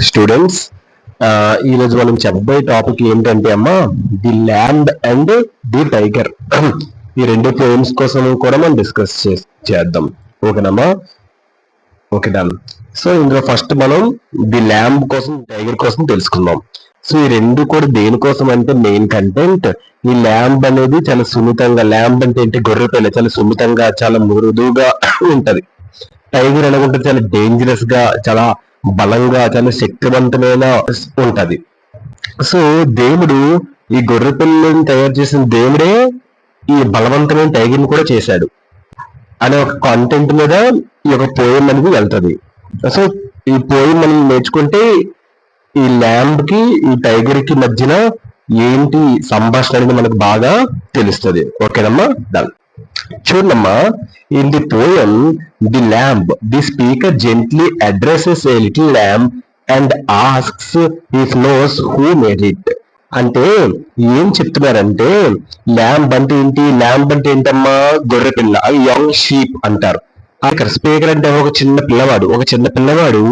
Students, ఈరోజు మనం చెప్పబోయే టాపిక్ ఏంటంటే అమ్మా, the lamb and the tiger. ఈ రెండు పోయిమ్స్ కోసం కూడా మనం డిస్కస్ చేద్దాం. ఓకేనమ్మా? Okay, done. సో ఇందులో ఫస్ట్ మనం ది ల్యాంబ్ కోసం, టైగర్ కోసం తెలుసుకుందాం. సో ఈ రెండు కూడా దేనికోసం అంటే మెయిన్ కంటెంట్, ఈ ల్యాంబ్ అనేది చాలా సున్నితంగా, ల్యాంబ్ అంటే ఏంటి, గొర్రె పిల్ల చాలా సున్నితంగా, చాలా మృదువుగా ఉంటది. టైగర్ ఎలాగుంటుంది, చాలా డేంజరస్ గా, చాలా బలంగా, చాలా శక్తివంతమైన ఉంటది. సో దేవుడు ఈ గొర్రె పిల్లని తయారు చేసిన దేవుడే ఈ బలవంతమైన టైగర్ ని కూడా చేశాడు అనే ఒక కాంటెంట్ మీద ఈ యొక్క పోయం అనేది వెళ్తది. సో ఈ పోయం మనం నేర్చుకుంటే ఈ ల్యాంబ్ కి ఈ టైగర్ కి మధ్యన ఏంటి సంభాషణ అనేది మనకు బాగా తెలుస్తుంది. ఓకేనమ్మా? డన్. చూడమ్మా, in the poem the lamb, the speaker gently addresses a little lamb and asks if knows who made it. అంటే ఏం చెప్తున్నారంటే, ల్యాంబ్ అంటే ఏంటి, ల్యాంబ్ అంటే ఏంటమ్మా, గొర్రె పిల్ల, అవి యంగ్ షీప్ అంటారు. అక్కడ స్పీకర్ అంటే ఒక చిన్న పిల్లవాడు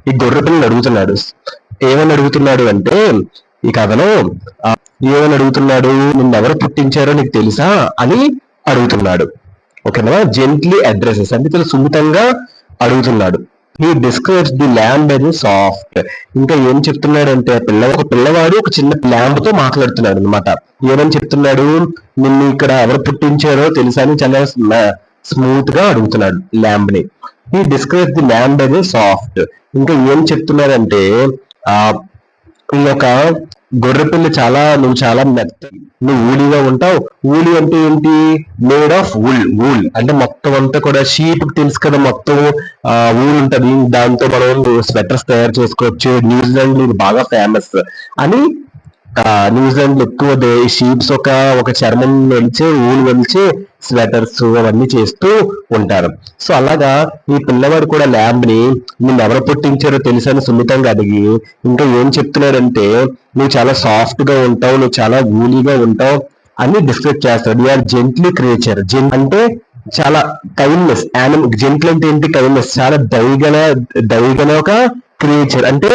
ఈ గొర్రె పిల్లని అడుగుతున్నాడు. ఏమని అడుగుతున్నాడు అంటే, ఈ కథలో ఏమని అడుగుతున్నాడు, నిన్నెవరు పుట్టించారో నీకు తెలుసా అని అడుగుతున్నాడు. ఓకేనా? జెంట్లీ అడ్రెసెస్ అంటే చాలా సున్నితంగా అడుగుతున్నాడు. He describes the lamb as soft. ఇంకా ఏం చెప్తున్నాడు అంటే, ఒక పిల్లవాడు ఒక చిన్న ల్యాంబ్ తో మాట్లాడుతున్నాడు అనమాట. ఏమని చెప్తున్నాడు, నిన్ను ఇక్కడ ఎవరు పుట్టించారో తెలుసా అని చాలా స్మూత్ గా అడుగుతున్నాడు ల్యాంబ్ ని. He describes the lamb as soft. ఇంకా ఏం చెప్తున్నాడంటే, ఈ యొక్క గొర్రెపిల్ల నువ్వు చాలా మెత్త, నువ్వు ఊలిగా ఉంటావు. ఊలి అంటే ఏంటి, మేడ్ ఆఫ్ వూల్ అంటే మొత్తం అంతా కూడా, షీప్ తెలుసు కదా, మొత్తం ఊల్ ఉంటది, దాంతో మనం స్వెటర్స్ తయారు చేసుకోవచ్చు. న్యూజిలాండ్ లో ఇది బాగా ఫేమస్ అని. న్యూజిలాండ్ లో ఎక్కువ షీప్స్ ఒక చర్మం వెలిచే, ఊలు వెలిచే స్వెటర్స్ అవన్నీ చేస్తూ ఉంటారు. సో అలాగా ఈ పిల్లవాడు కూడా ల్యాంబ్ ని నిన్ను ఎవరు పుట్టించారో తెలుసని సున్నితంగా అడిగి, ఇంకా ఏం చెప్తున్నాడంటే, నువ్వు చాలా సాఫ్ట్ గా ఉంటావు, నువ్వు చాలా ఊలీగా ఉంటావు అని డిస్క్రైబ్ చేస్తాడు. You are gently creature. అంటే చాలా కైండ్నెస్. జెంట్లు అంటే ఏంటి, కైండ్నెస్. చాలా దయగల ఒక క్రియేచర్, అంటే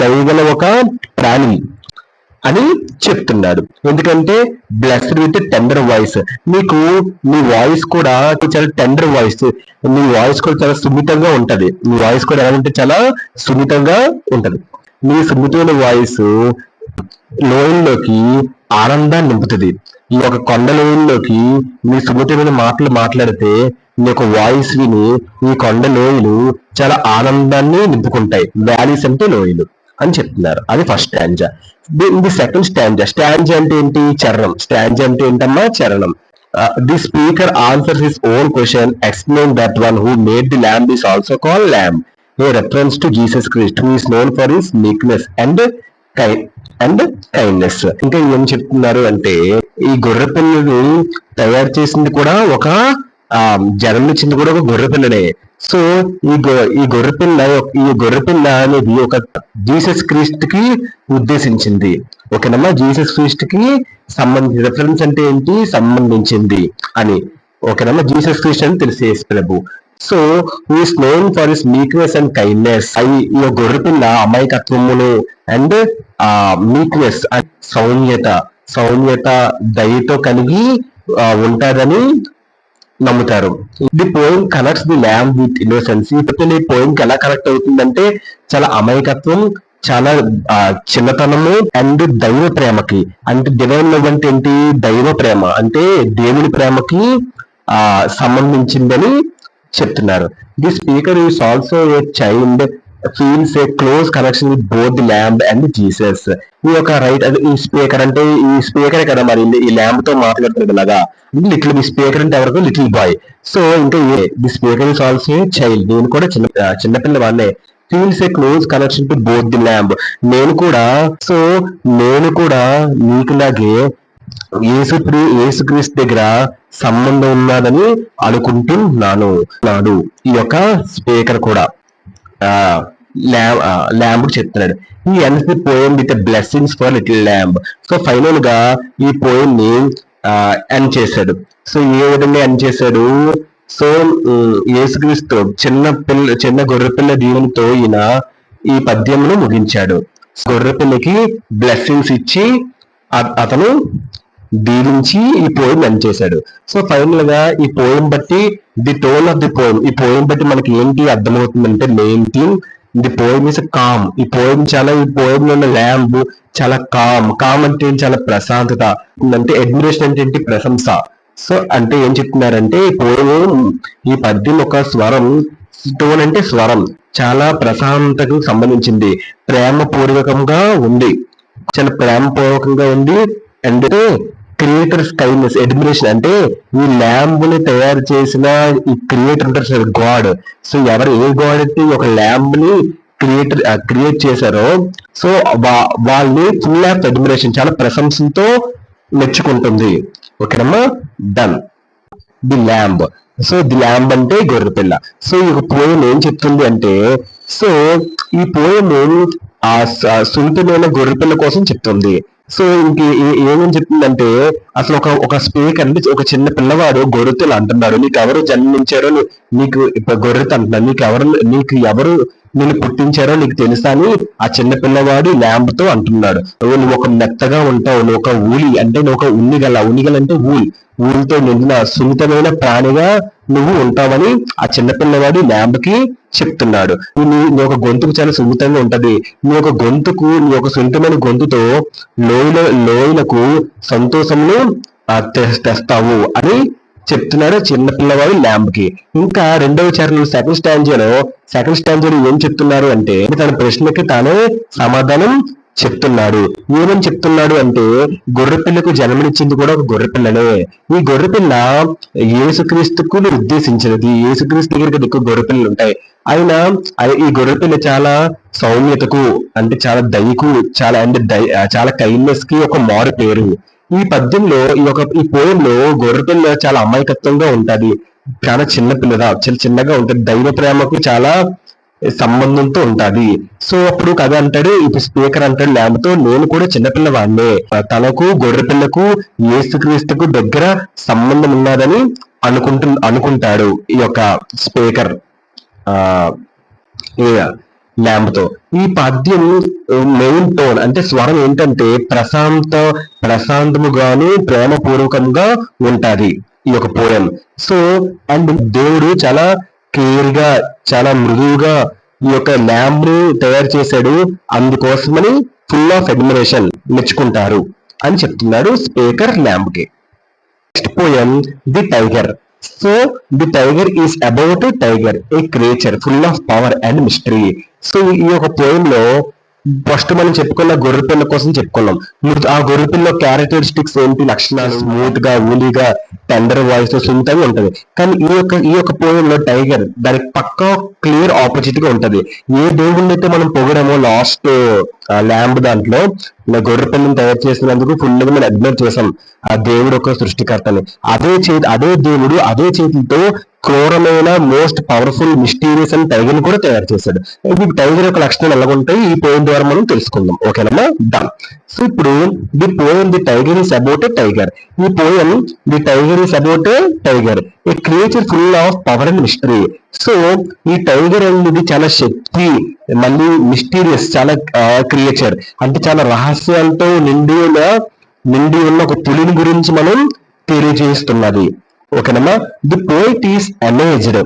దయగల ఒక ప్రాణి అని చెప్తున్నాడు. ఎందుకంటే బ్లెస్డ్ విత్ టెండర్ వాయిస్, నీ వాయిస్ కూడా చాలా టెండర్ వాయిస్, నీ వాయిస్ కూడా చాలా సున్నితంగా ఉంటది. నీ వాయిస్ కూడా ఎలా అంటే చాలా సున్నితంగా ఉంటది. నీ సున్నితమైన వాయిస్ లోయల్లోకి ఆనందాన్ని నింపుతుంది. ఈ యొక్క కొండ లోయల్లోకి నీ సున్నితమైన మాటలు మాట్లాడితే నీ యొక్క వాయిస్ విని ఈ కొండ లోయలు చాలా ఆనందాన్ని నింపుకుంటాయి. వ్యాలీస్ అంటే లోయలు అని చెప్తున్నారు. అది first stanza. The second stanza అంటే ఏంటి, చరణం. స్టాంజా అంటే ఏంటమ్మా, చరణం. The speaker answers his own question, explain that one who made the lamb is also called lamb, A reference to Jesus Christ who is known for his meekness and kindness. ఇంకా ఏం చెప్తున్నారు అంటే, ఈ గొర్రె పిల్లని తయారు చేసింది కూడా జన్మనిచ్చింది కూడా ఒక గొర్రె పిల్లనే. సో ఈ గొర్రెపిల్ల అనేది ఒక జీసస్ క్రీస్ట్ కి ఉద్దేశించింది. ఓకేనమ్మా? జీసస్ క్రీస్ట్ కి సంబంధించి, రెఫరెన్స్ అంటే ఏంటి, సంబంధించింది అని. ఓకేనమ్మా? జీసస్ క్రీస్ట్ అని తెలిసి యేసు ప్రభు. So is known for his meekness and kindness. ఈ గొర్రెపిల్ల అమాయకత్వమును అండ్ మీక్నెస్, సౌమ్యత దయతో కలిగి ఉంటాదని నమ్ముతారు. The poem connects the lamb with innocence. ఈ పోయిం కి ఎలా కనెక్ట్ అవుతుందంటే, చాలా అమాయకత్వం, చాలా చిన్నతనము అండ్ దైవ ప్రేమకి. అంటే డివైన్ లవ్ అంటే ఏంటి, దైవ ప్రేమ అంటే దేవుని ప్రేమకి సంబంధించిందని చెప్తున్నారు. The speaker is also a child feels A close connection with both the lamb and Jesus. ఈ యొక్క ఈ స్పీకర్ అంటే ఈ స్పీకరే కదా మరి ఈ ల్యాంబ్ తో మాట్లాడుతుంది ఇలాగా. లిటిల్ స్పీకర్ అంటే ఎవరికి, లిటిల్ బాయ్. సో ఇంకా the speaker is also a child, నేను కూడా చిన్నపిల్ల వాళ్ళే. Feels A close connection to both the lamb, నేను కూడా నీకులాగే యేసుక్రీస్తు దగ్గర సంబంధం ఉన్నదని అనుకుంటున్నాను. ఈ యొక్క స్పీకర్ కూడా ల్యాంబ్ చెప్తున్నాడు. ఈ ends the poem with blessings for little lamb. So final గా ఈ పోయం ని ఎండ్ చేశాడు. సో ఏ విధంగా ఎండ్ చేశాడు, సో యేసుక్రీస్తు చిన్న గొర్రెపిల్ల దీవెనతో ఈయన ఈ పద్యమును ముగించాడు. గొర్రెపిల్లకి బ్లెస్సింగ్స్ ఇచ్చి అతను దీవించి ఈ పోయం ఎండ్ చేశాడు. సో ఫైనల్ గా ఈ పోయం బట్టి the tone of the poem, ఈ పోయం బట్టి మనకి ఏంటి అర్థమవుతుందంటే main theme the poem is calm. ఈ పోయం లో ఉన్న ల్యాంబ్ చాలా కామ్ అంటే చాలా ప్రశాంతత అంటే అడ్మిరేషన్ అంటే ఏంటి, ప్రశంస. సో అంటే ఏం చెప్తున్నారంటే ఈ పద్యం ఒక స్వరం, టోన్ అంటే స్వరం, చాలా ప్రశాంతతకు సంబంధించింది, ప్రేమపూర్వకంగా ఉంది, చాలా ప్రేమపూర్వకంగా ఉంది. అంటే క్రియేటర్స్ కైండ్నెస్, అడ్మిరేషన్ అంటే ఈ ల్యాంబ్ ని తయారు చేసిన ఈ క్రియేటర్ ఉంటారు గాడ్. సో ఏ గాడ్ అయితే ఒక ల్యాంబ్ ని క్రియేట్ చేశారో సో వాళ్ళని ఫుల్ ఆఫ్ అడ్మిరేషన్, చాలా ప్రశంసతో మెచ్చుకుంటుంది. ఓకేనమ్మా, done. The lamb. So the lamb అంటే గొర్రెపిల్ల. సో ఈ పోయం ఏం చెప్తుంది అంటే, సో ఈ పోయం ఆ సున్నితమైన గొర్రెపిల్ల కోసం చెప్తుంది. సో ఏమని చెప్తుందంటే, అసలు ఒక స్పీకర్ అంటే ఒక చిన్న పిల్లవాడు గొర్రెతలు అంటున్నాడు, నీకు ఎవరు జన్మించారో, నీకు గొర్రెత అంటున్నాడు, నీకు ఎవరు నేను పుట్టించారో నీకు తెలుసా అని ఆ చిన్న పిల్లవాడు ల్యాంబ్ తో అంటున్నాడు. నువ్వు ఒక మెత్తగా ఉంటావు, నువ్వు ఒక ఊలి అంటే నువ్వు ఒక ఉనిగల అంటే ఊరితో నిండిన సున్నితమైన ప్రాణిగా నువ్వు ఉంటావని ఆ చిన్నపిల్లవాడు ల్యాంబ్ కి చెప్తున్నాడు. నీ ఒక గొంతుకు చాలా సున్నితంగా ఉంటది, నీ యొక్క సున్నితమైన గొంతుతో లోయలకు సంతోషమును తెస్తావు అని చెప్తున్నాడు చిన్న పిల్లవాడు ల్యాంబ్ కి. ఇంకా రెండవ చరణం సెకండ్ స్టాంజర్ ఏం చెప్తున్నారు అంటే, తన ప్రశ్నకి తానే సమాధానం చెప్తున్నాడు. ఏమని చెప్తున్నాడు అంటే, గొర్రెపిల్లకు జన్మనిచ్చింది కూడా ఒక గొర్రెపిల్లనే. ఈ గొర్రెపిల్ల యేసుక్రీస్తుకు ఉద్దేశించినది. యేసుక్రీస్తు దగ్గరికి ఎక్కువ గొర్రెపిల్లలు ఉంటాయి. అయినా ఈ గొర్రెపిల్ల చాలా సౌమ్యతకు అంటే చాలా దయకు చాలా కైండ్నెస్ కి ఒక మారు పేరు. ఈ పద్యంలో ఈ పోయంలో గొర్రెపిల్ల చాలా అమాయకత్వంగా ఉంటది, చాలా చాలా చిన్నగా ఉంటది, దైవ ప్రేమకు చాలా సంబంధంతో ఉంటది. సో అప్పుడు కథ అంటాడు, ఇప్పుడు స్పీకర్ అంటాడు ల్యాంబ్తో, నేను కూడా చిన్నపిల్లవాడినే, తనకు గొర్రెపిల్లకు యేసుక్రీస్తుకు దగ్గర సంబంధం ఉన్నదని అనుకుంటాడు ఈ యొక్క స్పీకర్ ల్యాంబ్తో. ఈ పద్యం మెయిన్ టోన్ అంటే స్వరం ఏంటంటే ప్రశాంతముగాను ప్రేమపూర్వకంగా ఉంటది ఈ యొక్క పోయం. సో అండ్ దేవుడు చాలా క్లియర్ గా చాలా మృదువుగా ఈ యొక్క ల్యాంబ్ ని తయారు చేశాడు, అందుకోసమని ఫుల్ ఆఫ్ అడ్మిరేషన్ మెచ్చుకుంటారు అని చెప్తున్నాడు స్పీకర్ ల్యాంబ్ కి. Next poem the tiger. So the tiger is about a tiger, a creature full of power and mystery. So ఈ యొక్క పోయం లో ఫస్ట్ మనం చెప్పుకున్న గొర్రెపిల్ల కోసం చెప్పుకున్నాం. ఆ గొర్రెపిల్ల క్యారెక్టరిస్టిక్స్ ఏంటి, లక్షణాలు, స్మూత్ గా ఊలీగా టెండర్ వాయిస్ తో సున్నితంగా ఉంటది. కానీ ఈ యొక్క పోయంలో టైగర్ దానికి పక్కా క్లియర్ ఆపోజిట్ గా ఉంటది. ఏ దేవుడిని అయితే మనం పొగడమో లాస్ట్ ల్యాంబ్ దాంట్లో గొర్రెపిల్లని తయారు చేసినందుకు ఫుల్ గా మనం అడ్మైర్ చేసాం ఆ దేవుడు ఒక సృష్టికర్తని. అదే దేవుడు అదే చేతులతో క్రూరమైన మోస్ట్ పవర్ఫుల్ మిస్టీరియస్ అని టైగర్ ని కూడా తయారు చేశాడు. ఇప్పుడు టైగర్ యొక్క లక్షణాలు ఎలా ఉంటాయి ఈ పోయం ద్వారా మనం తెలుసుకుందాం. ఓకేనమ్మా, డన్. సో ఇప్పుడు the poem the tiger is about a tiger. ఈ poem the tiger is about a tiger, a creature full of power and mystery. So ఈ టైగర్ అనేది చాలా శక్తి, మళ్ళీ మిస్టీరియస్, చాలా క్రియేచర్ అంటే చాలా రహస్యాలతో నిండి ఉన్న ఒక పులిని గురించి మనం తెలియజేస్తున్నది. ఓకేనమ్మా, the poet is amazed.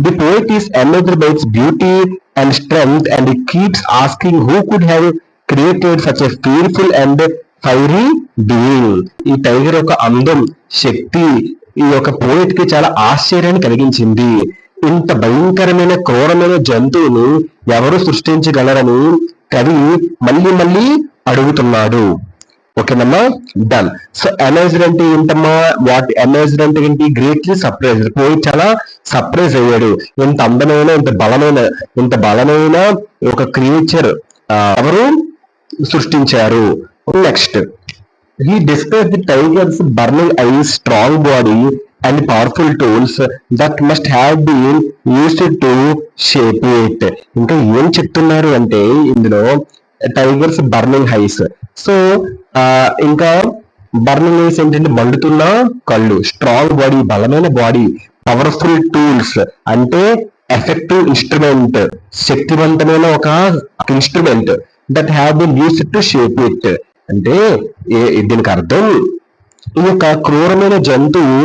The poet is amazed by it's beauty and strength and he keeps asking who could have created such a fearful and fiery being. ఈ టైగర్ యొక్క అందం, శక్తి ఈ యొక్క పోయిట్ కి చాలా ఆశ్చర్యాన్ని కలిగించింది. ఇంత భయంకరమైన క్రూరమైన జంతువును ఎవరు సృష్టించగలరని కవి మళ్ళీ అడుగుతున్నాడు. ఓకేనమ్మా, డన్. సో అమేజ్డ్ అంటే ఏంటమ్మా, అమేజ్డ్ అంటే ఏంటి, గ్రేట్లీ సర్ప్రైజ్డ్. పోయి చాలా సర్ప్రైజ్ అయ్యాడు, ఇంత అందమైన ఇంత బలమైన ఒక క్రియేచర్ ఎవరు సృష్టించారు. Next, he describes the tiger's burning eyes, strong body and powerful tools that must have been used to shape it. ఇంకా ఏం చెప్తున్నారు అంటే ఇందులో టైగర్స్ బర్నింగ్ ఐస్. సో ఇంకా బర్నింగ్ ఐస్ ఏంటంటే మండుతున్న కళ్ళు, స్ట్రాంగ్ బాడీ బలమైన బాడీ, పవర్ఫుల్ టూల్స్ అంటే ఎఫెక్టివ్ ఇన్స్ట్రుమెంట్, శక్తివంతమైన ఒక instrument that have been used to shape it. అంటే దీనికి అర్థం ఈ యొక్క క్రూరమైన జంతువు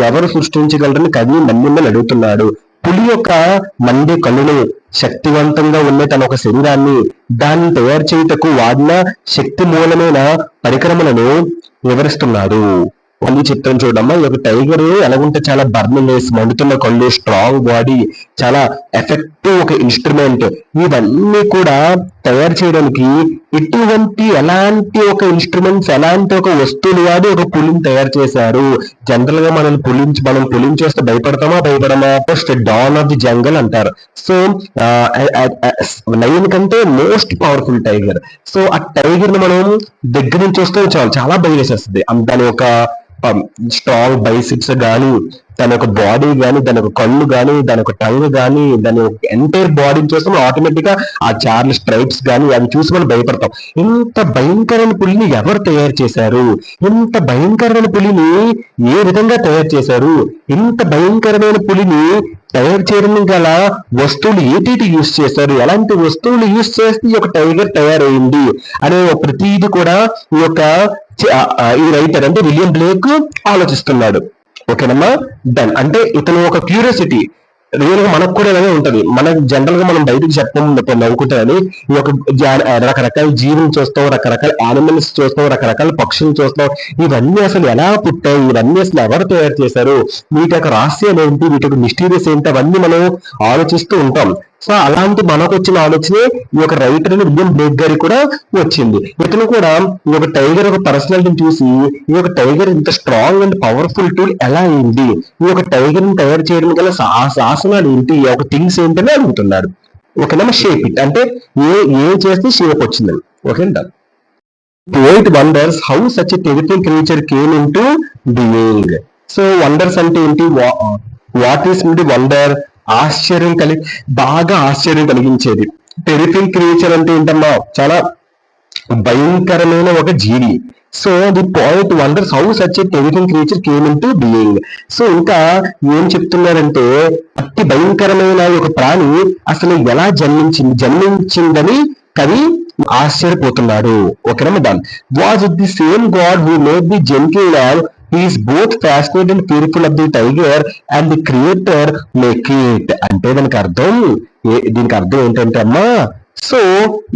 ఎవరు సృష్టించగలరని కవి నన్ను అడుగుతున్నాడు. పులి యొక్క మండే కళ్ళును, శక్తివంతంగా ఉన్న తన ఒక శరీరాన్ని, దాన్ని తయారు చేయుటకు వాడిన శక్తి మూలమైన పరికరములను వివరిస్తున్నాడు. పులి చిత్రం చూడమ్మా. ఈ యొక్క టైగర్ ఎలాగుంటే చాలా బర్నింగ్, మండుతున్న కళ్ళు, స్ట్రాంగ్ బాడీ, చాలా ఎఫెక్టివ్ ఒక ఇన్స్ట్రుమెంట్. ఇవన్నీ కూడా తయారు చేయడానికి ఎలాంటి ఒక ఇన్స్ట్రుమెంట్స్, ఎలాంటి ఒక వస్తువులు వాడి ఒక పులిని తయారు చేశారు. జనరల్ గా మనం పులిని చూస్తే భయపడమా? ఫస్ట్ డాన్ ఆఫ్ ది జంగల్ అంటారు. సో లయన్ కంటే మోస్ట్ పవర్ఫుల్ టైగర్. సో ఆ టైగర్ ని మనం దగ్గర నుంచి చూస్తే చాలా భయం వేసేస్తుంది. దాని ఒక స్ట్రాంగ్ బైసిప్స్ గానీ, దాని యొక్క బాడీ గానీ, దాని యొక్క కళ్ళు గానీ, దాని యొక్క టంగ్ గానీ, దాని యొక్క ఎంటైర్ బాడీని చూస్తే మనం ఆటోమేటిక్ గా ఆ చార్ల్ స్ట్రైప్స్ గానీ అవి చూసి మనం భయపడతాం. ఇంత భయంకరమైన పులిని ఎవరు తయారు చేశారు? ఇంత భయంకరమైన పులిని ఏ విధంగా తయారు చేశారు? ఇంత భయంకరమైన పులిని తయారు చేయడం గల వస్తువులు ఏటి యూజ్ చేశారు? ఎలాంటి వస్తువులు యూజ్ చేస్తే ఈ యొక్క టైగర్ తయారైంది అనే ప్రతిదీ కూడా ఈ యొక్క ఈ రైటర్ అంటే విలియం బ్లేక్ ఆలోచిస్తున్నాడు. ఓకేనమ్మా, డన్. అంటే ఇతను ఒక క్యూరియాసిటీ రియల్ గా మనకు కూడా ఇలాగే ఉంటది. మన జనరల్ గా మనం బయటకు చెప్పడం నవ్వుకుంటామని ఈ యొక్క రకరకాల జీవులు చూస్తాం, రకరకాల యానిమల్స్ చూస్తాం, రకరకాల పక్షులు చూస్తాం. ఇవన్నీ అసలు ఎలా పుట్టాయి, ఇవన్నీ అసలు ఎవరు తయారు చేశారు, వీటి యొక్క రహస్యాలు ఏంటి, వీటి యొక్క మిస్టీరియస్ ఏంటి, అవన్నీ మనం ఆలోచిస్తూ ఉంటాం. సో అలాంటి మనకు వచ్చిన ఆలోచనే ఈ యొక్క రైటర్ అని విలియం బ్లేక్ గారికి కూడా వచ్చింది. ఇతను కూడా ఈ యొక్క టైగర్ ఒక పర్సనాలిటీని చూసి ఈ యొక్క టైగర్ ఇంత స్ట్రాంగ్ అండ్ పవర్ఫుల్ టూల్ ఎలా అయింది, ఈ యొక్క టైగర్ ని తయారు చేయడం గల శాసనాలు ఏంటి, ఈ యొక్క థింగ్స్ ఏంటని అడుగుతున్నాడు. ఓకేనా, షేప్ ఇట్ అంటే ఏం చేస్తే షేప్ వచ్చిందని. ఓకేనా. Poet wonders how such a terrifying creature came into being. So wonders అంటే ఏంటి? What is wonder? బాగా ఆశ్చర్యం కలిగించేది. టెరిఫింగ్ క్రియేచర్ అంటే ఏంటమ్మా? చాలా భయంకరమైన ఒక జీవి. So the poet wonders how such a terrifying creature came into being. So ఇంకా ఏం చెప్తున్నారంటే అతి భయంకరమైన ఒక ప్రాణి అసలు ఎలా జన్మించిందని కవి ఆశ్చర్యపోతున్నాడు. ఓకేనా, then was it the same God who made the gentle lamb. He is both fascinated and fearful of the tiger and the creator make it. అంటే దీనికి అర్థం ఏంటంటే అమ్మా, సో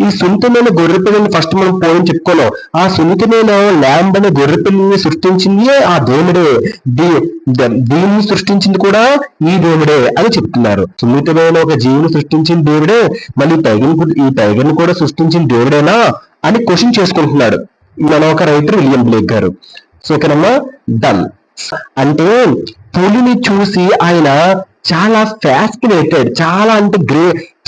ఈ సున్నితమైన గొర్రెపిల్లని ఫస్ట్ మనం పోయిన చెప్పుకున్నాం. ఆ సున్నితమైన ల్యాంబ్ అనే గొర్రెపిల్లని సృష్టించింది ఆ దేవుడే, దీన్ని సృష్టించింది కూడా ఈ దేవుడే అని చెప్తున్నారు. సున్నితమైన ఒక జీవిని సృష్టించిన దేవుడే, మళ్ళీ ఈ టైగర్ ని కూడా సృష్టించిన దేవుడేనా అని క్వశ్చన్ చేసుకుంటున్నాడు మన ఒక రైటర్ విలియం బ్లేక్ గారు. సో ఓకేనమ్మా, డన్. అంటే పులిని చూసి ఆయన చాలా ఫ్యాసినేటెడ్,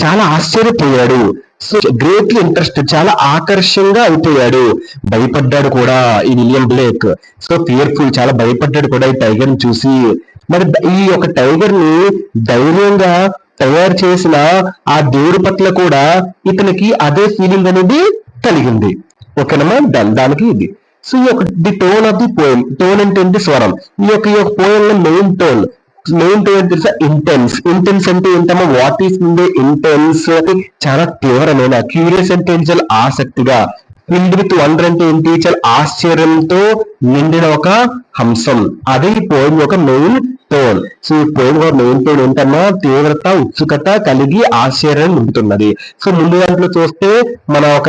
చాలా ఆశ్చర్యపోయాడు. సో గ్రేట్లీ ఇంట్రెస్ట్, చాలా ఆకర్షంగా అయిపోయాడు. భయపడ్డాడు కూడా ఈ విలియం బ్లేక్. సో ఫియర్ఫుల్, చాలా భయపడ్డాడు కూడా ఈ టైగర్ ని చూసి. మరి ఈ యొక్క టైగర్ ని ధైర్యంగా తయారు చేసిన ఆ దేవుడి పట్ల కూడా ఇతనికి అదే ఫీలింగ్ అనేది కలిగింది. ఓకేనమ్మా, డన్. దానికి ఇది. సో ఈ యొక్క the tone of the poem. Tone అంటే స్వరం. ఈ యొక్క పోయం లో మెయిన్ టోన్ తెలుసా? ఇంటెన్స్ అంటే ఏంటమ్మా? What is intense? చాలా తీవ్రమైన. క్యూరియస్ అంటే చాలా ఆసక్తిగా. ఫిల్డ్ విత్ వండర్ అంటే ఏంటి? చాలా ఆశ్చర్యంతో నిండిన ఒక హంసం. అదే ఈ పోయం యొక్క మెయిన్ టోన్. సో ఈ పోయం యొక్క మెయిన్ టోన్ ఏంటమ్మా? తీవ్రత, ఉత్సుకత కలిగి ఆశ్చర్యాన్ని నింపుతున్నది. సో ముందు దాంట్లో చూస్తే మన ఒక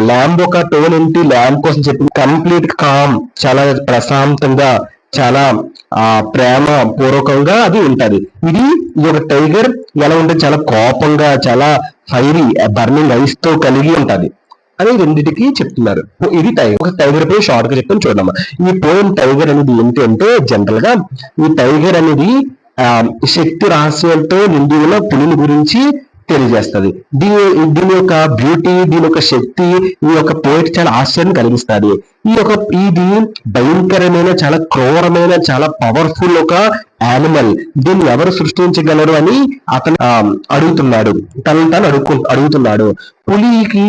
ల్యాంబ్ ఒక టోన్ ఏంటి? ల్యాంబ్ కోసం చెప్పి కంప్లీట్ కామ్, చాలా ప్రశాంతంగా, చాలా ప్రేమ పూర్వకంగా అది ఉంటది. ఈ యొక్క టైగర్ ఎలా ఉంటుంది? చాలా కోపంగా, చాలా ఫైరీ, బర్నింగ్ ఐస్ తో కలిగి ఉంటది అని రెండింటికి చెప్తున్నారు. ఇది టైగర్. ఒక టైగర్ పై షార్ట్ గా చెప్తాను చూడమ్మా. ఈ పోయం టైగర్ అనేది ఏంటి అంటే, జనరల్ గా ఈ టైగర్ అనేది శక్తి రహస్యాలతో నిండి ఉన్న పులిని గురించి తెలియజేస్తుంది. దీని యొక్క బ్యూటీ, దీని యొక్క శక్తి ఈ యొక్క పోయిట్ చాలా ఆశ్చర్యం కలిగిస్తుంది. ఇది భయంకరమైన, చాలా క్రూరమైన, చాలా పవర్ఫుల్ ఒక యానిమల్, దీన్ని ఎవరు సృష్టించగలరు అని అతను అడుగుతున్నాడు, తనను తాను అడుగుతున్నాడు. పులికి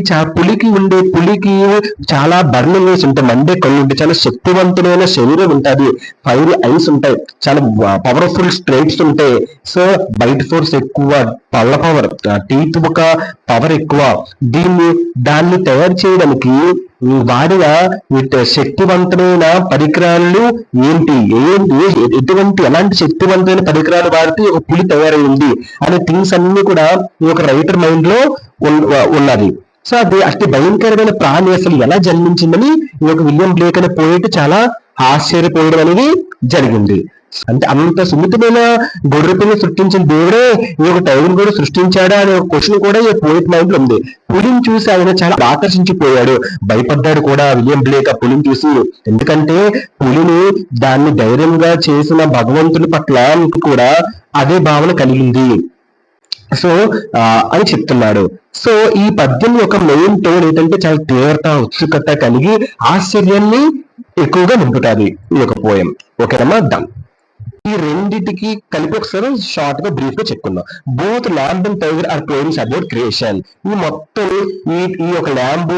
చాలా బర్నింగ్ వేసి ఉంటాయి, మండే కళ్ళు ఉంటాయి, చాలా శక్తివంతమైన శరీరం ఉంటుంది, ఫైర్ ఐస్ ఉంటాయి, చాలా పవర్ఫుల్ స్ట్రైట్స్ ఉంటాయి. సో బైట్ ఫోర్స్ ఎక్కువ, పళ్ళ పవర్, టీత్ ఒక పవర్ ఎక్కువ. దాన్ని తయారు చేయడానికి వాడిన శక్తివంతమైన పరికరాలు ఏంటి, ఎలాంటి శక్తివంతమైన పరికరాలు వాడితే ఒక పులి తయారైంది అనే థింగ్స్ అన్ని కూడా ఈ ఒక రైటర్ మైండ్ లో ఉన్నది. సో అది అతి భయంకరమైన ప్రాణి అసలు ఎలా జన్మించిందని ఈ యొక్క విలియం బ్లేక్ అనే పోయిట్ చాలా ఆశ్చర్యపోవడం అనేది జరిగింది. అంటే అంత సున్నితమైన గొర్రెపిల్లని సృష్టించిన దేవుడే ఈ యొక్క టైగర్ కూడా సృష్టించాడా అనే ఒక క్వశ్చన్ కూడా ఈ పోయిట్ మైండ్ లో ఉంది. పులిని చూసి ఆయన చాలా ఆకర్షించిపోయాడు, భయపడ్డాడు కూడా విలియం బ్లేక్ ఆ పులిని చూసి. ఎందుకంటే పులిని దాన్ని ధైర్యంగా చేసిన భగవంతుని పట్ల కూడా అదే భావన కలిగింది. సో అని చెప్తున్నాడు. సో ఈ పద్యం యొక్క మెయిన్ టోన్ ఏంటంటే చాలా తీవ్రత, ఉత్సుకత కలిగి ఆశ్చర్యాన్ని ఎక్కువగా నింపుతుంది ఈ యొక్క పోయం. ఓకేనమ్మా, డన్. ఈ రెండింటికి కలిపి ఒకసారి షార్ట్ గా బ్రీఫ్ గా చెప్పుకుందాం. Both lamb and tiger are poems about creation. ఈ మొత్తం ఈ యొక్క ల్యాంబ్,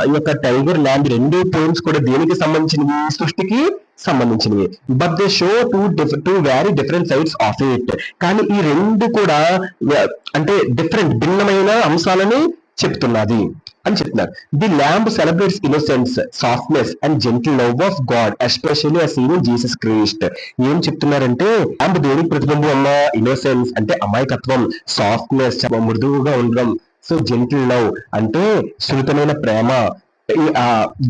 ఈ యొక్క టైగర్, ల్యాంబ్ రెండు పోయిమ్స్ కూడా దేనికి సంబంధించినవి, సృష్టికి సంబంధించినవి. But they show two very different sides of it. కానీ ఈ రెండు కూడా అంటే భిన్నమైన అంశాలని చెప్తున్నది అని చెప్తున్నారు. The lamb celebrates innocence, softness and gentle love of God, especially as seen in Jesus Christ. ఏం చెప్తున్నారంటే ల్యాంబ్ దేవుడికి ప్రతిబింబం అన్న, ఇన్నోసెన్స్ అంటే అమాయకత్వం, సాఫ్ట్నెస్ చాలా మృదువుగా ఉండడం, సో జెంటిల్ లవ్ అంటే సున్నితమైన ప్రేమ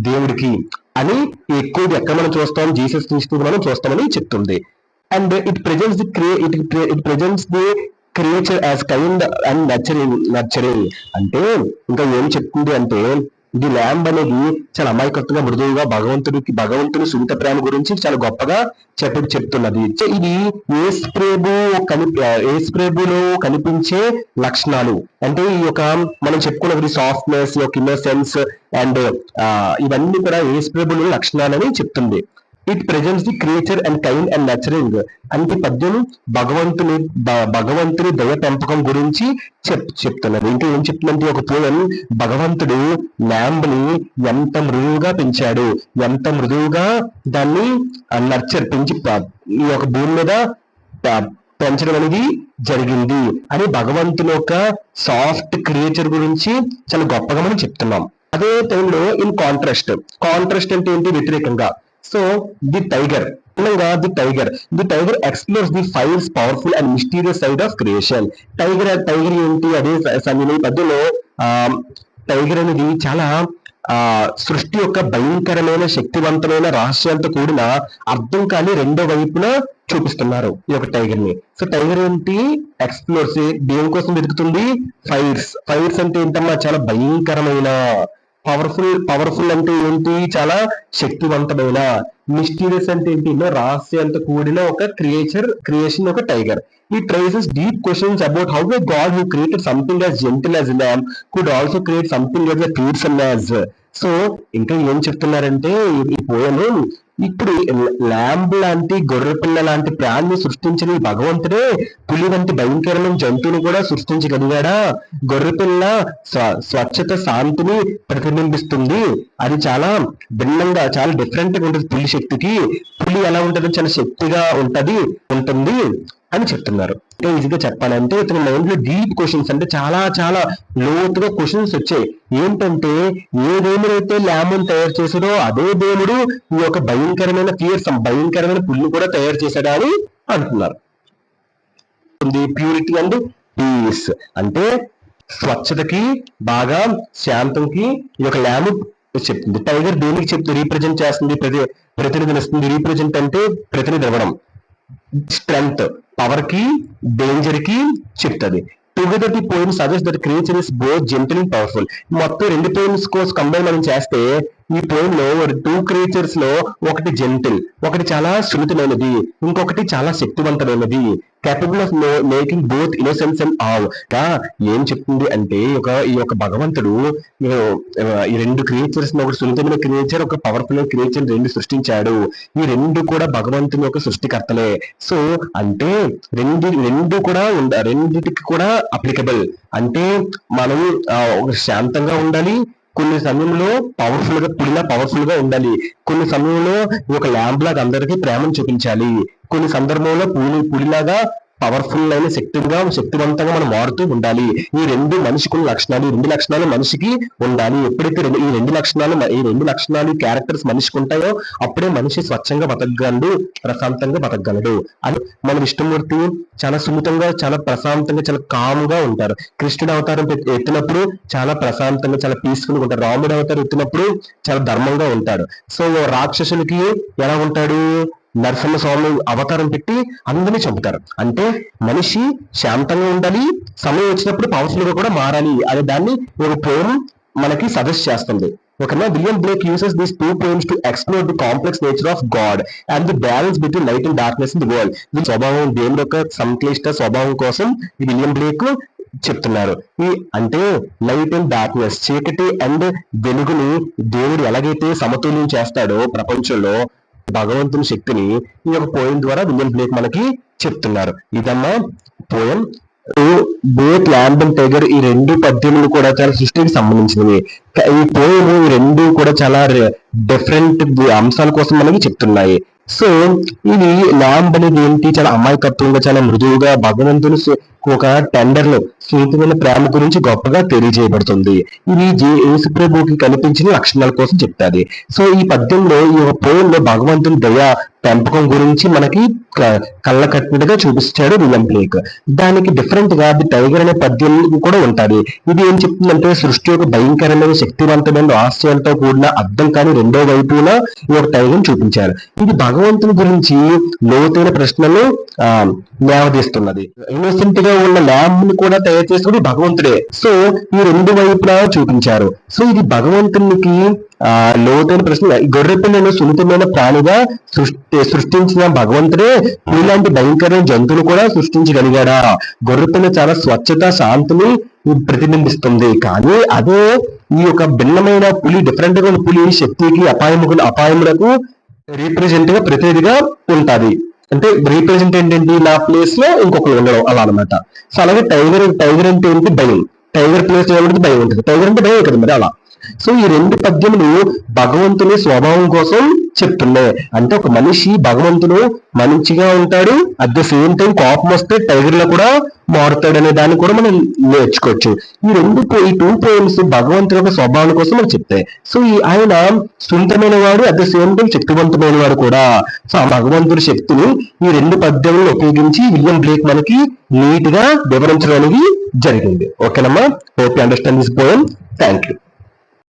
దేవుడికి అని ఎక్కువ ఎక్కడ మనం చూస్తాం, జీసస్ క్రీస్తు మనం చూస్తామని చెప్తుంది. And it presents the creature as kind and nurturing. అంటే ఇంకా ఏం చెప్తుంది అంటే ది ల్యాంబ్ అనేది చాలా అమాయకత్వంగా, మృదువుగా భగవంతుని సున్నిత ప్రేమ గురించి చాలా గొప్పగా చెప్తున్నది. ఇది యేసుప్రభులో కనిపించే లక్షణాలు. అంటే ఈ యొక్క మనం చెప్పుకున్నది సాఫ్ట్నెస్, ఈ యొక్క ఇన్నోసెన్స్ అండ్ ఇవన్నీ కూడా యేసుప్రభులో లక్షణాలని చెప్తుంది. It presents the creature and kind and nurturing. అంటే పద్యం భగవంతుని దయ పెంపకం గురించి చెప్తున్నది. ఇంకా ఏం చెప్తుందంటే ఒక పోయం భగవంతుడు ల్యాంబ్ ని ఎంత మృదువుగా పెంచాడు, ఎంత మృదువుగా దాన్ని పెంచి ఈ యొక్క భూమి మీద పెంచడం అనేది జరిగింది అని భగవంతుని యొక్క సాఫ్ట్ క్రియేచర్ గురించి చాలా గొప్పగా మనం చెప్తున్నాం. అదే టైంలో ఇన్ కాంట్రాస్ట్ అంటే ఏంటి, వ్యతిరేకంగా. So the tiger explores the fires powerful and mysterious side of creation. Tiger ఏంటి, అదే సమయంలో ఈ పద్యంలో టైగర్ అనేది చాలా సృష్టి యొక్క భయంకరమైన, శక్తివంతమైన, రహస్యాలతో కూడిన అర్థం కాని రెండో వైపున చూపిస్తున్నారు ఈ యొక్క టైగర్ ని. సో టైగర్ ఏంటి, ఎక్స్ప్లోర్స్, దేని కోసం వెతుకుతుంది, ఫైర్స్ అంటే ఏంటమ్మా, చాలా భయంకరమైన, పవర్ఫుల్ అంటే ఏంటి, చాలా శక్తివంతమైన, మిస్టీరియస్ అంటే ఏంటి, రహస్యాలతో కూడిన ఒక క్రియేషన్ ఒక tiger. He raises deep questions about how a God who created something as gentle as a lamb could also create something as a fearsome as. So ఇంకా ఏం చెప్తున్నారంటే ఈ పోయను, ఇప్పుడు ల్యాంబ్ లాంటి, గొర్రెపిల్ల లాంటి ప్రాణిని సృష్టించిన ఈ భగవంతుడే పులి వంటి భయంకరమైన జంతువుని కూడా సృష్టించగలిగాడా? గొర్రెపిల్ల స్వచ్ఛత, శాంతిని ప్రతిబింబిస్తుంది, అది చాలా భిన్నంగా, చాలా డిఫరెంట్ గా ఉంటుంది పులి శక్తికి. పులి ఎలా ఉంటుంది, చాలా శక్తిగా ఉంటుంది అని చెప్తున్నారు. ఇంకా ఈజీగా చెప్పాలంటే ఇతని మైండ్ లో డీప్ క్వశ్చన్స్, అంటే చాలా చాలా లోతుగా క్వశ్చన్స్ వచ్చాయి. ఏంటంటే ఏ దేవుడైతే ల్యాంబ్ తయారు చేశాడో అదే దేవుడు ఈ యొక్క భయంకరమైన పుల్ని కూడా తయారు చేశాడా అని అంటున్నారు. ప్యూరిటీ అండ్ పీస్ అంటే స్వచ్ఛతకి, బాగా శాంతంకి ఈ యొక్క ల్యాంబ్ చెప్తుంది. టైగర్ దేనికి రీప్రజెంట్ చేస్తుంది, ప్రతినిధిస్తుంది. రీప్రజెంట్ అంటే ప్రతినిధి ఇవ్వడం, స్ట్రెంగ్త్, పవర్ కి, డేంజర్ కి చెప్తుంది. Together the poem suggest that creature is both gentle and powerful. మొత్తం రెండు పోయిమ్స్ కోసం కంబైన్ మనం చేస్తే ఈ పోయం లో 2 క్రియేచర్స్ లో ఒకటి జెంటిల్, ఒకటి చాలా సున్నితమైనది, ఇంకొకటి చాలా శక్తివంతమైనది, capable of making both innocence and ఆవ్. ఏం చెప్తుంది అంటే ఈ యొక్క భగవంతుడు ఈ 2 క్రియేచర్స్, ఒకటి సున్నితమైన క్రియేచర్, ఒక పవర్ఫుల్ క్రియేచర్ 2 సృష్టించాడు. ఈ 2 కూడా భగవంతుని యొక్క సృష్టికర్తలే. సో అంటే రెండు కూడా రెండిటికి కూడా అప్లికబుల్. అంటే మనం శాంతంగా ఉండాలి, కొన్ని సమయంలో పవర్ఫుల్ గా ఉండాలి, కొన్ని సమయంలో ఒక ల్యాంబ్ లాగా అందరికీ ప్రేమను చూపించాలి, కొన్ని సందర్భంలో పులిలాగా పవర్ఫుల్ అయిన శక్తివంతంగా మనం మారుతూ ఉండాలి. ఈ 2 మనిషికి ఉన్న లక్షణాలు, ఈ 2 లక్షణాలు మనిషికి ఉండాలి. ఎప్పుడైతే ఈ రెండు లక్షణాలు క్యారెక్టర్స్ మనిషికి ఉంటాయో అప్పుడే మనిషి స్వచ్ఛంగా బతకగలడు, ప్రశాంతంగా బతకగలడు. అని మన విష్ణుమూర్తి చాలా సున్నితంగా, చాలా ప్రశాంతంగా, చాలా కామ్ గా ఉంటారు. కృష్ణుడు అవతారం ఎత్తినప్పుడు చాలా ప్రశాంతంగా, చాలా పీస్ఫుల్ గా ఉంటారు. రాముడు అవతారం ఎత్తినప్పుడు చాలా ధర్మంగా ఉంటాడు. సో రాక్షసులకి ఎలా ఉంటాడు? నరసింహస్వామి అవతారం పెట్టి అందరినీ చంపుతారు. అంటే మనిషి శాంతంగా ఉండాలి, సమయం వచ్చినప్పుడు పవర్ఫుల్ గా కూడా మారాలి అనే దాన్ని ఒక పోయం మనకి సజెస్ట్ చేస్తుంది. ఓకేనా? William Blake uses these 2 poems to explore the complex nature of God and the balance between light and darkness in the world. స్వభావం, దేవుని యొక్క సంక్లిష్ట స్వభావం కోసం ఈ విలియం బ్లేక్ చెప్తున్నారు. అంటే లైట్ అండ్ డార్క్నెస్, చీకటి అండ్ వెలుగుని దేవుడు ఎలాగైతే సమతుల్యం చేస్తాడో ప్రపంచంలో, భగవంతుని శక్తిని ఈ యొక్క పోయం ద్వారా విలియం బ్లేక్ మనకి చెప్తున్నారు. ఇదమ్మా poem. Both lamb and tiger ఈ 2 పద్యములు కూడా చాలా సృష్టికి సంబంధించినవి. ఈ పోయం ఈ 2 కూడా చాలా డిఫరెంట్ అంశాల కోసం మనకి చెప్తున్నాయి. సో ఇది ల్యాంబ్ అనేది ఏంటి? చాలా అమాయకత్వంగా, చాలా మృదువుగా భగవంతుని ఒక టెండర్ లో సున్నితమైన ప్రేమ గురించి గొప్పగా తెలియజేయబడుతుంది. ఇది యేసుప్రభుకి కనిపించిన లక్షణాల కోసం చెప్తాది. సో ఈ పద్యంలో, ఈ పోయంలో భగవంతుని దయ పెంపకం గురించి మనకి కళ్ళ కట్టినట్టుగా చూపిస్తాడు విలియం బ్లేక్. దానికి డిఫరెంట్ గా ది టైగర్ అనే పద్యం కూడా ఉంటది. ఇది ఏం చెప్తుందంటే సృష్టి యొక్క భయంకరమైన, శక్తివంతమైన, రహస్యంతో కూడిన అర్థం కాని రెండో వైపున ఈ ఒక టైగర్ చూపించారు. ఇది భగవంతుని గురించి లోతైన ప్రశ్నలు లేవదీస్తున్నది. ఇన్నోసెంట్ గా ఉన్న ల్యాంబ్ ని కూడా తయారు చేస్తున్నది భగవంతుడే. సో ఈ 2 వైపులా చూపించారు. సో ఇది భగవంతునికి లోతైన ప్రశ్న. గొర్రెపిల్లను సున్నితమైన ప్రాణిగా సృష్టించిన భగవంతుడే ఇలాంటి భయంకరమైన జంతువులు కూడా సృష్టించగలిగాడా? గొర్రెపిల్ల చాలా స్వచ్ఛత, శాంతిని ప్రతిబింబిస్తుంది. కానీ అదే ఈ యొక్క భిన్నమైన పులి, డిఫరెంట్ గా పులి శక్తికి, అపాయములకు రీప్రజెంట్ గా ప్రతినిధిగా ఉంటది. అంటే రీప్రజెంట్ ఏంటంటే నా ప్లేస్ లో ఇంకొకరు ఉండడం అలా అనమాట. సో అలాగే టైగర్ అంటే ఏంటి? భయం. టైగర్ ప్లేస్ లో ఏమంటే భయం ఉంటుంది. టైగర్ అంటే భయం కదా మరి అలా. సో ఈ 2 పద్యములు భగవంతుని స్వభావం కోసం చెప్తున్నాయి. అంటే ఒక మనిషి భగవంతుడు మంచిగా ఉంటాడు, అట్ ద సేమ్ టైం కోపం వస్తే టైగర్ లో కూడా మారుతాడు అనే దాన్ని కూడా మనం నేర్చుకోవచ్చు. ఈ 2 పోయిమ్స్ భగవంతుని యొక్క స్వభావం కోసం మనకు చెప్తాయి. సో ఆయన సున్నితమైన వాడు, అట్ ద సేమ్ టైం శక్తివంతమైన వాడు కూడా. సో ఆ భగవంతుడి శక్తిని ఈ 2 పద్యములను ఉపయోగించి విలియం బ్లేక్ మనకి నీట్ గా వివరించడానికి జరిగింది. ఓకేనమ్మా? Hope you understand this poem. Thank you.